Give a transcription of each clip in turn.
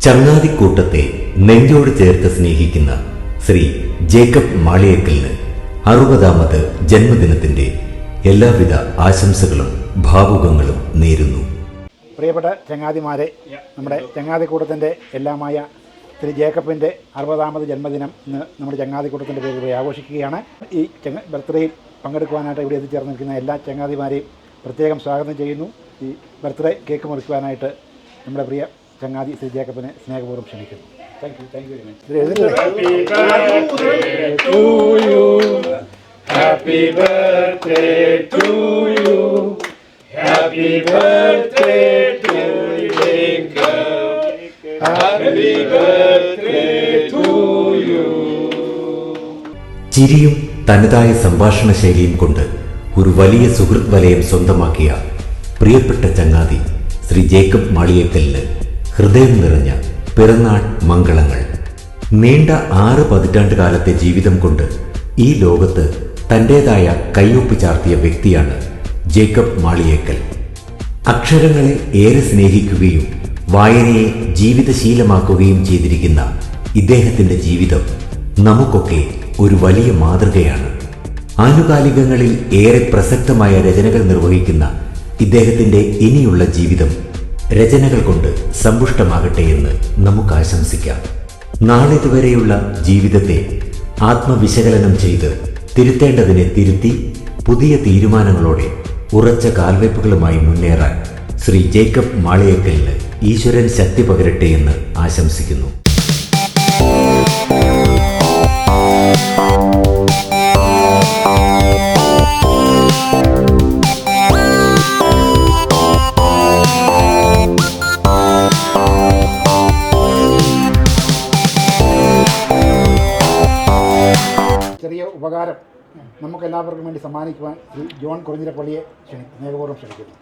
ചങ്ങാതിക്കൂട്ടത്തെ നെഞ്ചോട് ചേർത്ത് സ്നേഹിക്കുന്ന ശ്രീ ജേക്കബ് മാളിയേക്കലിന് 60ാമത് ജന്മദിനത്തിന്റെ എല്ലാവിധ ആശംസകളും ഭാവുകങ്ങളും നേരുന്നു. പ്രിയപ്പെട്ട ചങ്ങാതിമാരെ, നമ്മുടെ ചങ്ങാതിക്കൂട്ടത്തിൻ്റെ എല്ലാമായ ശ്രീ ജേക്കബിൻ്റെ 60ാമത് ജന്മദിനം ഇന്ന് നമ്മുടെ ചങ്ങാതിക്കൂട്ടത്തിൻ്റെ പേരിൽ പോയി ആഘോഷിക്കുകയാണ്. ഈ ബർത്ത്ഡേയിൽ പങ്കെടുക്കുവാനായിട്ട് ഇവിടെ എത്തിച്ചേർന്ന് നിൽക്കുന്ന എല്ലാ ചങ്ങാതിമാരെയും പ്രത്യേകം സ്വാഗതം ചെയ്യുന്നു. ഈ ബർത്ത്ഡേ കേക്ക് മുറിക്കുവാനായിട്ട് നമ്മുടെ പ്രിയ ചങ്ങാതി ശ്രീ ജേക്കബിനെ സ്നേഹപൂർവ്വം ക്ഷണിക്കുന്നു. Thank you very much. Happy birthday to you. Happy birthday to Jacob. Happy birthday to you. ചിരിയും തനതായ സംഭാഷണ ശൈലിയും കൊണ്ട് ഒരു വലിയ സുഹൃത്ത് വലയം സ്വന്തമാക്കിയ പ്രിയപ്പെട്ട ചങ്ങാതി ശ്രീ ജേക്കബ് മാളിയേക്കലിന് ഹൃദയം നിറഞ്ഞ പിറന്നാൾ മംഗളങ്ങൾ. നീണ്ട 6 പതിറ്റാണ്ട് കാലത്തെ ജീവിതം കൊണ്ട് ഈ ലോകത്ത് തൻ്റേതായ കയ്യൊപ്പ് ചാർത്തിയ വ്യക്തിയാണ് ജേക്കബ് മാളിയേക്കൽ. അക്ഷരങ്ങളെ ഏറെ സ്നേഹിക്കുകയും വായനയെ ജീവിതശീലമാക്കുകയും ചെയ്തിരിക്കുന്ന ഇദ്ദേഹത്തിൻ്റെ ജീവിതം നമുക്കൊക്കെ ഒരു വലിയ മാതൃകയാണ്. ആനുകാലികങ്ങളിൽ ഏറെ പ്രസക്തമായ രചനകൾ നിർവഹിക്കുന്ന ഇദ്ദേഹത്തിൻ്റെ ഇനിയുള്ള ജീവിതം രചനകൾ കൊണ്ട് സമ്പുഷ്ടമാകട്ടെ എന്ന് നമുക്ക് ആശംസിക്കാം. നാളിതുവരെയുള്ള ജീവിതത്തെ ആത്മവിശകലനം ചെയ്ത് തിരുത്തേണ്ടതിനെ തിരുത്തി പുതിയ തീരുമാനങ്ങളോടെ ഉറച്ച കാൽവയ്പുകളുമായി മുന്നേറാൻ ശ്രീ ജേക്കബ് മാളിയേക്കലിന് ഈശ്വരൻ ശക്തി പകരട്ടെ എന്ന് ആശംസിക്കുന്നു. ചെറിയ ഉപകാരം നമുക്കെല്ലാവർക്കും വേണ്ടി സമ്മാനിക്കുവാൻ ശ്രീ ജോൺ കുറിഞ്ഞിരപ്പള്ളിയെ സ്നേഹപൂർവ്വം ക്ഷണിക്കുന്നു.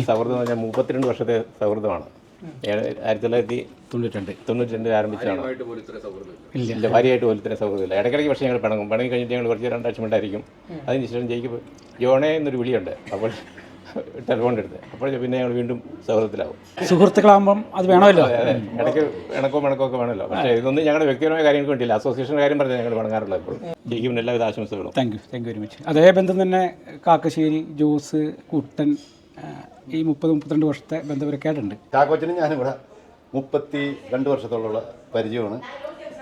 സൗഹൃദം എന്ന് പറഞ്ഞാൽ 32 വർഷത്തെ സൗഹൃദമാണ്. 1992 ആരംഭിച്ചാണ്. ഇല്ല, ഭാര്യയായിട്ട് പോലും ഇത്ര സൗഹൃദമില്ല. ഇടയ്ക്കിടയ്ക്ക് പക്ഷേ ഞങ്ങൾ പിണങ്ങി കഴിഞ്ഞിട്ട് ഞങ്ങൾ കുറച്ച് 2 ആഴ്ച ഉണ്ടായിരിക്കും. അതിനുശേഷം ജയിക്ക് ജോണേ എന്നൊരു വിളിയുണ്ട്. അപ്പോൾ ടെലിഫോൺ എടുത്ത് അപ്പോൾ പിന്നെ ഞങ്ങൾ വീണ്ടും സൗഹൃദത്തിലാവും. സുഹൃത്തുക്കളാകുമ്പം അത് വേണമല്ലോ. ഇടയ്ക്ക് ഇണക്കമൊക്കെ വേണമല്ലോ. പക്ഷേ ഇതൊന്നും ഞങ്ങളുടെ വ്യക്തിപരമായ കാര്യങ്ങൾക്ക് വേണ്ടിയില്ല, അസോസിയേഷൻ്റെ കാര്യം പറഞ്ഞാൽ ഞങ്ങൾ പണങ്ങാറുള്ളത്. ഇപ്പോൾ ജയിക്കും എല്ലാവിധ ആശംസകളും. Thank you very much. അതേ ബന്ധം തന്നെ കാക്കശ്ശേരി, ജോസ്, കുട്ടൻ, ഈ 30-32 വർഷത്തെ ബന്ധപരക്കായിട്ടുണ്ട്. ചാക്കോച്ചനും ഞാനിവിടെ 32 വർഷത്തോളമുള്ള പരിചയമാണ്.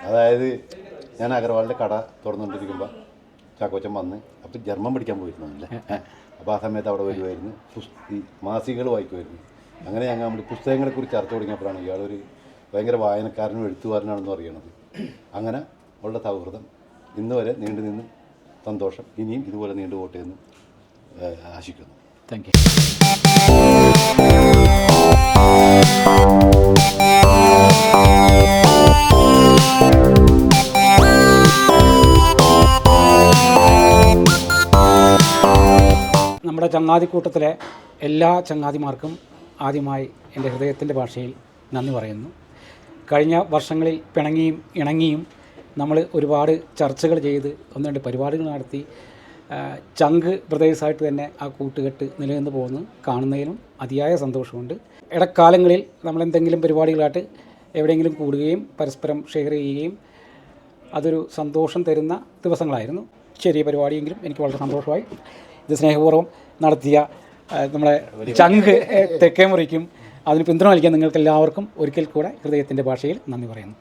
അതായത് ഞാൻ അഗർവാളിൻ്റെ കട തുറന്നുകൊണ്ടിരിക്കുമ്പോൾ ചാക്കോച്ചൻ വന്ന് അപ്പോൾ ജർമ്മൻ പഠിക്കാൻ പോയിരുന്നില്ല. അപ്പോൾ ആ സമയത്ത് അവിടെ വരുമായിരുന്നു, ഈ മാസികകൾ വായിക്കുമായിരുന്നു. അങ്ങനെ ഞങ്ങൾ നമ്മൾ പുസ്തകങ്ങളെക്കുറിച്ച് ചർച്ച തുടങ്ങിയപ്പോഴാണ് ഇയാളൊരു ഭയങ്കര വായനക്കാരനും എഴുത്തുകാരനാണെന്ന് അറിയണത്. അങ്ങനെ ഉള്ള സൗഹൃദം ഇന്ന് വരെ നീണ്ടു നിന്ന് സന്തോഷം. ഇനിയും ഇതുപോലെ നീണ്ടു പോട്ടെ എന്ന് ആശിക്കുന്നു. Thank you. നമ്മുടെ ചങ്ങാതിക്കൂട്ടത്തിലെ എല്ലാ ചങ്ങാതിമാർക്കും ആദ്യമായി എൻ്റെ ഹൃദയത്തിൻ്റെ ഭാഷയിൽ നന്ദി പറയുന്നു. കഴിഞ്ഞ വർഷങ്ങളിൽ പിണങ്ങിയും ഇണങ്ങിയും നമ്മൾ ഒരുപാട് ചർച്ചകൾ ചെയ്ത് 1-2 പരിപാടികൾ നടത്തി ചങ്ക് ബ്രദേഴ്സായിട്ട് തന്നെ ആ കൂട്ടുകെട്ട് നിലനിന്ന് പോകുന്നു കാണുന്നതിനും അതിയായ സന്തോഷമുണ്ട്. ഇടക്കാലങ്ങളിൽ നമ്മളെന്തെങ്കിലും പരിപാടികളായിട്ട് എവിടെയെങ്കിലും കൂടുകയും പരസ്പരം ഷെയർ ചെയ്യുകയും അതൊരു സന്തോഷം തരുന്ന ദിവസങ്ങളായിരുന്നു. ചെറിയ പരിപാടിയെങ്കിലും എനിക്ക് വളരെ സന്തോഷമായി. ഇത് സ്നേഹപൂർവ്വം നടത്തിയ നമ്മളെ ചങ്ക് തെക്കേ മുറിക്കും അതിന് പിന്തുണ നൽകിയ നിങ്ങൾക്ക് എല്ലാവർക്കും ഒരിക്കൽ കൂടെ ഹൃദയത്തിൻ്റെ ഭാഷയിൽ നന്ദി പറയുന്നു.